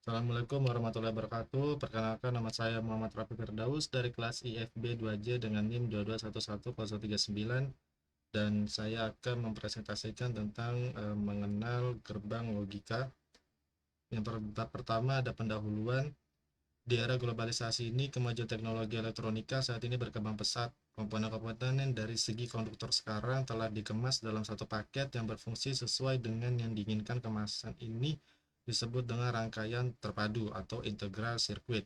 Assalamualaikum warahmatullahi wabarakatuh. Perkenalkan, nama saya Muhammad Rafi Firdaus dari kelas IFB 2J dengan NIM 2211039, dan saya akan mempresentasikan tentang mengenal gerbang logika. Yang pertama ada pendahuluan. Di era globalisasi ini, kemajuan teknologi elektronika saat ini berkembang pesat. Komponen-komponen dari segi konduktor sekarang telah dikemas dalam satu paket yang berfungsi sesuai dengan yang diinginkan. Kemasan ini disebut dengan rangkaian terpadu atau integral circuit.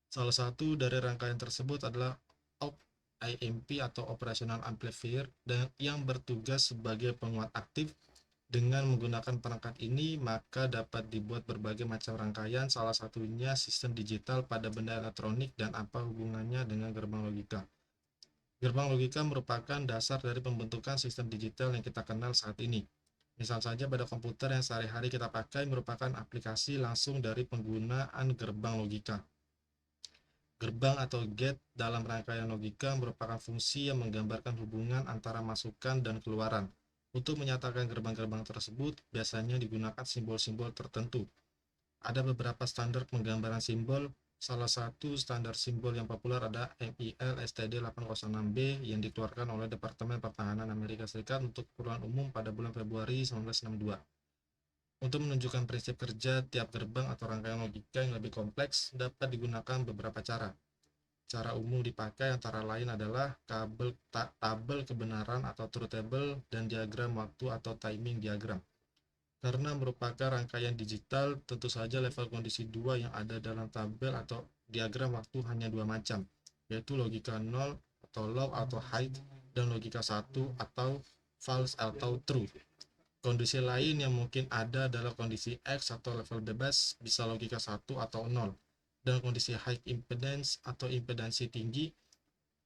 Salah satu dari rangkaian tersebut adalah IMP atau Operational Amplifier, dan yang bertugas sebagai penguat aktif. Dengan menggunakan perangkat ini, maka dapat dibuat berbagai macam rangkaian, salah satunya sistem digital pada benda elektronik. Dan apa hubungannya dengan gerbang logika? Gerbang logika merupakan dasar dari pembentukan sistem digital yang kita kenal saat ini. Misal saja pada komputer yang sehari-hari kita pakai merupakan aplikasi langsung dari penggunaan gerbang logika. Gerbang atau gate dalam rangkaian logika merupakan fungsi yang menggambarkan hubungan antara masukan dan keluaran. Untuk menyatakan gerbang-gerbang tersebut, biasanya digunakan simbol-simbol tertentu. Ada beberapa standar penggambaran simbol. Salah satu standar simbol yang populer ada MIL STD 806B yang dikeluarkan oleh Departemen Pertahanan Amerika Serikat untuk keperluan umum pada bulan Februari 1962. Untuk menunjukkan prinsip kerja tiap gerbang atau rangkaian logika yang lebih kompleks, dapat digunakan beberapa cara. Cara umum dipakai antara lain adalah tabel kebenaran atau truth table dan diagram waktu atau timing diagram. Karena merupakan rangkaian digital, tentu saja level kondisi 2 yang ada dalam tabel atau diagram waktu hanya dua macam, yaitu logika 0 atau low atau high, dan logika 1 atau false atau true. Kondisi lain yang mungkin ada adalah kondisi X atau level bebas, bisa logika 1 atau 0. Dan kondisi high impedance atau impedansi tinggi,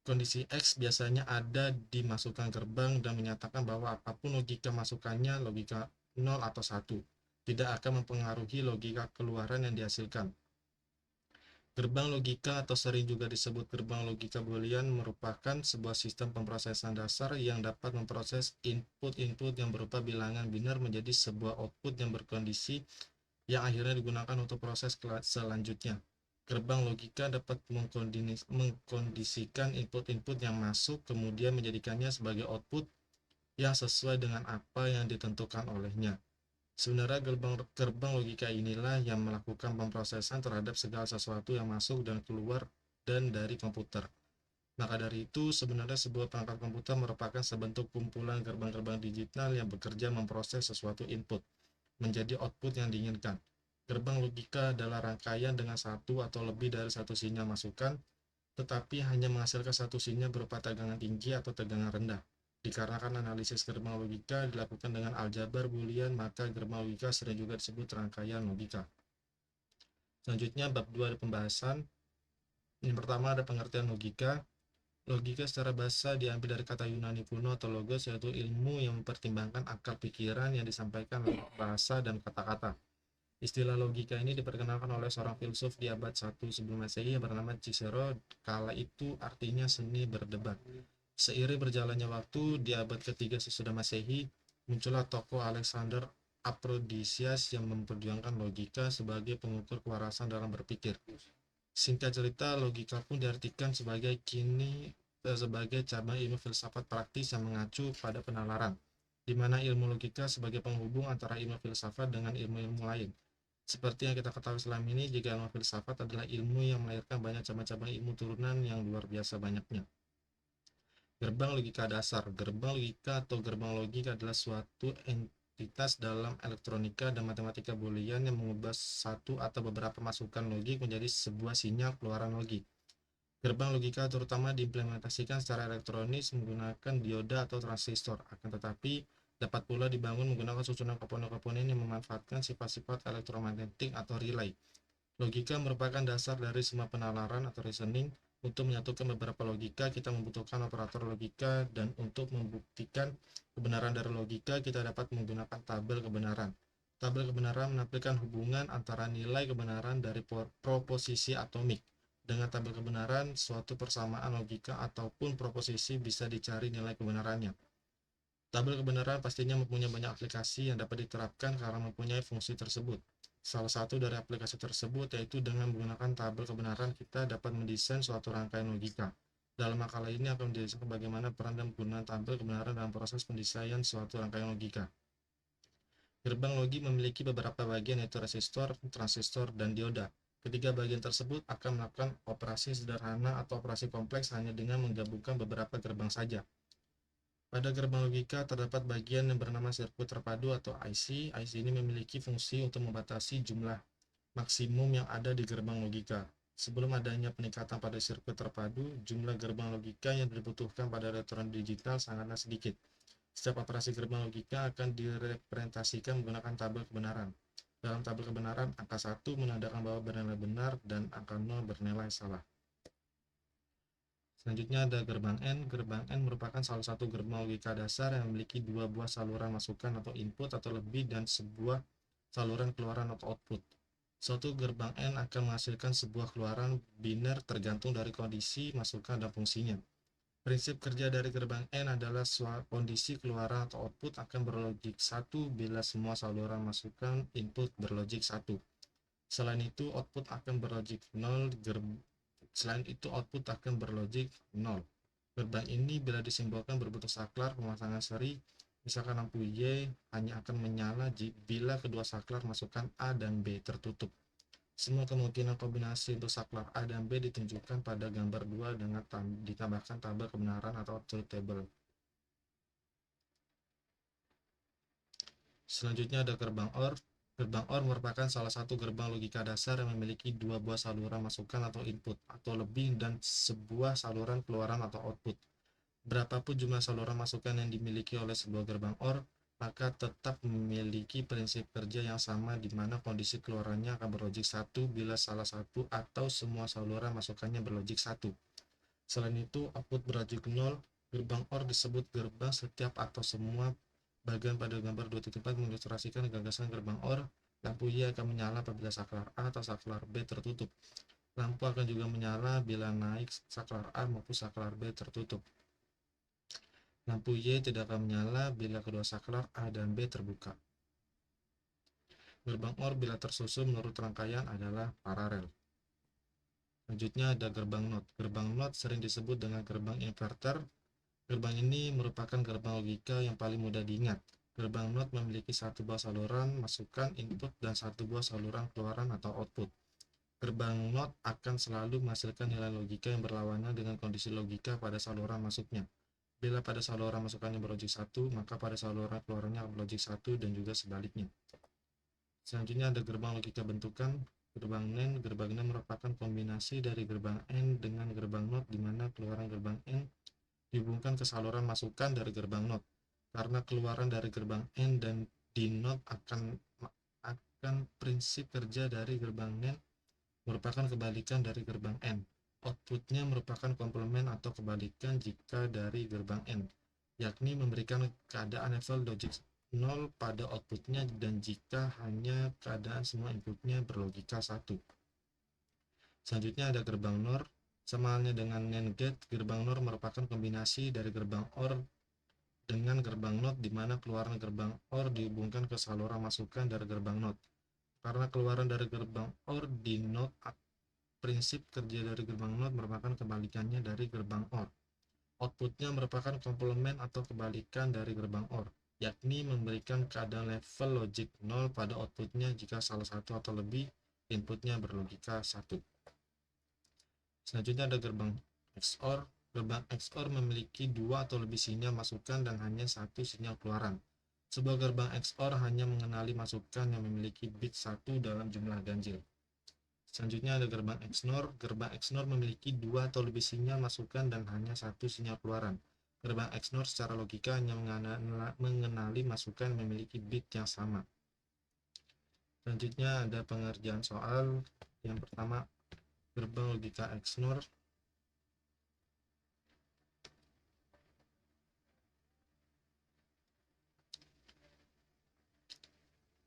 kondisi X biasanya ada di masukan gerbang dan menyatakan bahwa apapun logika masukannya, logika 0 atau 1, tidak akan mempengaruhi logika keluaran yang dihasilkan. Gerbang logika atau sering juga disebut gerbang logika boolean merupakan sebuah sistem pemrosesan dasar yang dapat memproses input-input yang berupa bilangan biner menjadi sebuah output yang berkondisi yang akhirnya digunakan untuk proses selanjutnya. Gerbang logika dapat mengkondisikan input-input yang masuk, kemudian menjadikannya sebagai output yang sesuai dengan apa yang ditentukan olehnya. Sebenarnya gerbang logika inilah yang melakukan pemrosesan terhadap segala sesuatu yang masuk dan keluar dan dari komputer. Maka dari itu, sebenarnya sebuah perangkat komputer merupakan sebentuk kumpulan gerbang-gerbang digital yang bekerja memproses sesuatu input menjadi output yang diinginkan. Gerbang logika adalah rangkaian dengan satu atau lebih dari satu sinyal masukan, tetapi hanya menghasilkan satu sinyal berupa tegangan tinggi atau tegangan rendah. Dikarenakan analisis gerbang logika dilakukan dengan aljabar boolean, maka gerbang logika sering juga disebut rangkaian logika. Selanjutnya, bab 2 ada pembahasan. Yang pertama ada pengertian logika. Logika secara bahasa diambil dari kata Yunani kuno atau logos, yaitu ilmu yang mempertimbangkan akal pikiran yang disampaikan lewat bahasa dan kata-kata. Istilah logika ini diperkenalkan oleh seorang filsuf di abad 1 sebelum Masehi yang bernama Cicero. Kala itu artinya seni berdebat. Seiring berjalannya waktu, di abad ketiga sesudah Masehi, muncullah tokoh Alexander Aphrodiseus yang memperjuangkan logika sebagai pengukur kewarasan dalam berpikir. Singkat cerita, logika pun diartikan sebagai cabang ilmu filsafat praktis yang mengacu pada penalaran, di mana ilmu logika sebagai penghubung antara ilmu filsafat dengan ilmu-ilmu lain. Seperti yang kita ketahui selama ini, jika ilmu filsafat adalah ilmu yang melahirkan banyak cabang-cabang ilmu turunan yang luar biasa banyaknya. Gerbang logika dasar. Gerbang logika atau gerbang logika adalah suatu entitas dalam elektronika dan matematika boolean yang mengubah satu atau beberapa masukan logik menjadi sebuah sinyal keluaran logik. Gerbang logika terutama diimplementasikan secara elektronis menggunakan dioda atau transistor, akan tetapi dapat pula dibangun menggunakan susunan komponen-komponen yang memanfaatkan sifat-sifat elektromagnetik atau relay. Logika merupakan dasar dari semua penalaran atau reasoning. Untuk menyatukan beberapa logika, kita membutuhkan operator logika, dan untuk membuktikan kebenaran dari logika, kita dapat menggunakan tabel kebenaran. Tabel kebenaran menampilkan hubungan antara nilai kebenaran dari proposisi atomik. Dengan tabel kebenaran, suatu persamaan logika ataupun proposisi bisa dicari nilai kebenarannya. Tabel kebenaran pastinya mempunyai banyak aplikasi yang dapat diterapkan karena mempunyai fungsi tersebut. Salah satu dari aplikasi tersebut yaitu dengan menggunakan tabel kebenaran kita dapat mendesain suatu rangkaian logika. Dalam makalah ini akan menjelaskan bagaimana peran dan penggunaan tabel kebenaran dalam proses pendesainan suatu rangkaian logika. Gerbang logi memiliki beberapa bagian yaitu resistor, transistor, dan dioda. Ketiga bagian tersebut akan melakukan operasi sederhana atau operasi kompleks hanya dengan menggabungkan beberapa gerbang saja. Pada gerbang logika terdapat bagian yang bernama sirkuit terpadu atau IC. IC ini memiliki fungsi untuk membatasi jumlah maksimum yang ada di gerbang logika. Sebelum adanya peningkatan pada sirkuit terpadu, jumlah gerbang logika yang dibutuhkan pada elektronik digital sangatlah sedikit. Setiap operasi gerbang logika akan direpresentasikan menggunakan tabel kebenaran. Dalam tabel kebenaran, angka 1 menandakan bahwa bernilai benar dan angka 0 bernilai salah. Selanjutnya ada gerbang N. Gerbang N merupakan salah satu gerbang logika dasar yang memiliki dua buah saluran masukan atau input atau lebih dan sebuah saluran keluaran atau output. Suatu gerbang N akan menghasilkan sebuah keluaran biner tergantung dari kondisi masukan dan fungsinya. Prinsip kerja dari gerbang N adalah kondisi keluaran atau output akan berlogik 1 bila semua saluran masukan input berlogik 1. Selain itu output akan berlogik 0. Selain itu output akan berlogik 0. Gerbang ini bila disimbolkan berbentuk saklar pemasangan seri, misalkan lampu Y hanya akan menyala bila kedua saklar masukan A dan B tertutup. Semua kemungkinan kombinasi untuk saklar A dan B ditunjukkan pada gambar 2 dengan ditambahkan tabel kebenaran atau truth table. Selanjutnya ada gerbang OR. Gerbang OR merupakan salah satu gerbang logika dasar yang memiliki dua buah saluran masukan atau input atau lebih dan sebuah saluran keluaran atau output. Berapapun jumlah saluran masukan yang dimiliki oleh sebuah gerbang OR, maka tetap memiliki prinsip kerja yang sama di mana kondisi keluarannya akan berlogik 1 bila salah satu atau semua saluran masukannya berlogik 1. Selain itu, output berlogik 0. Gerbang OR disebut gerbang setiap atau semua bagian pada gambar 2.4 mengilustrasikan gagasan gerbang OR. Lampu Y akan menyala apabila saklar A atau saklar B tertutup. Lampu akan juga menyala bila naik saklar A maupun saklar B tertutup. Lampu Y tidak akan menyala bila kedua saklar A dan B terbuka. Gerbang OR bila tersusun menurut rangkaian adalah paralel. Selanjutnya ada gerbang NOT. Gerbang NOT sering disebut dengan gerbang inverter. Gerbang ini merupakan gerbang logika yang paling mudah diingat. Gerbang NOT memiliki satu buah saluran masukan input dan satu buah saluran keluaran atau output. Gerbang NOT akan selalu menghasilkan nilai logika yang berlawanan dengan kondisi logika pada saluran masuknya. Bila pada saluran masukannya berlogik 1, maka pada saluran keluarannya akan berlogik 1 dan juga sebaliknya. Selanjutnya ada gerbang logika bentukan. Gerbang NAND. Gerbang NAND merupakan kombinasi dari gerbang N dengan gerbang NOT di mana keluaran gerbang N dihubungkan ke saluran masukan dari gerbang NOT. Karena keluaran dari gerbang N dan di NOT akan prinsip kerja dari gerbang NAND merupakan kebalikan dari gerbang N. Outputnya merupakan komplement atau kebalikan jika dari gerbang N, yakni memberikan keadaan level logik 0 pada outputnya dan jika hanya keadaan semua inputnya berlogika 1. Selanjutnya ada gerbang NOR. Sama halnya dengan NAND gate, gerbang NOR merupakan kombinasi dari gerbang OR dengan gerbang NOT di mana keluaran gerbang OR dihubungkan ke saluran masukan dari gerbang NOT. Karena keluaran dari gerbang OR di NOT, prinsip kerja dari gerbang NOT merupakan kebalikannya dari gerbang OR. Outputnya merupakan komplement atau kebalikan dari gerbang OR, yakni memberikan keadaan level logik 0 pada outputnya jika salah satu atau lebih inputnya berlogika 1. Selanjutnya ada gerbang XOR. Gerbang XOR memiliki dua atau lebih sinyal masukan dan hanya satu sinyal keluaran. Sebuah gerbang XOR hanya mengenali masukan yang memiliki bit 1 dalam jumlah ganjil. Selanjutnya ada gerbang XNOR. Gerbang XNOR memiliki dua atau lebih sinyal masukan dan hanya satu sinyal keluaran. Gerbang XNOR secara logika hanya mengenali masukan yang memiliki bit yang sama. Selanjutnya ada pengerjaan soal. Yang pertama, gerbang logika XNOR.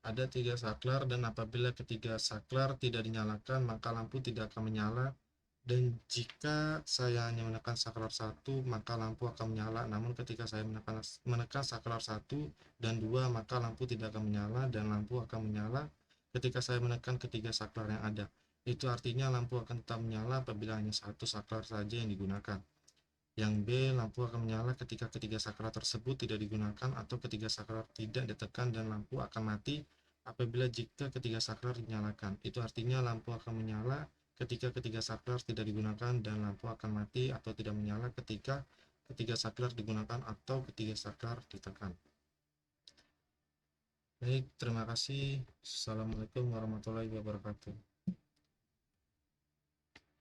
Ada 3 saklar dan apabila ketiga saklar tidak dinyalakan maka lampu tidak akan menyala, dan jika saya hanya menekan saklar 1 maka lampu akan menyala, namun ketika saya menekan saklar 1 dan 2 maka lampu tidak akan menyala dan lampu akan menyala ketika saya menekan ketiga saklar yang ada. Itu artinya lampu akan tetap menyala apabila hanya satu saklar saja yang digunakan. Yang B, lampu akan menyala ketika ketiga saklar tersebut tidak digunakan atau ketiga saklar tidak ditekan dan lampu akan mati apabila jika ketiga saklar dinyalakan. Itu artinya lampu akan menyala ketika ketiga saklar tidak digunakan dan lampu akan mati atau tidak menyala ketika ketiga saklar digunakan atau ketiga saklar ditekan. Baik, terima kasih. Assalamualaikum warahmatullahi wabarakatuh.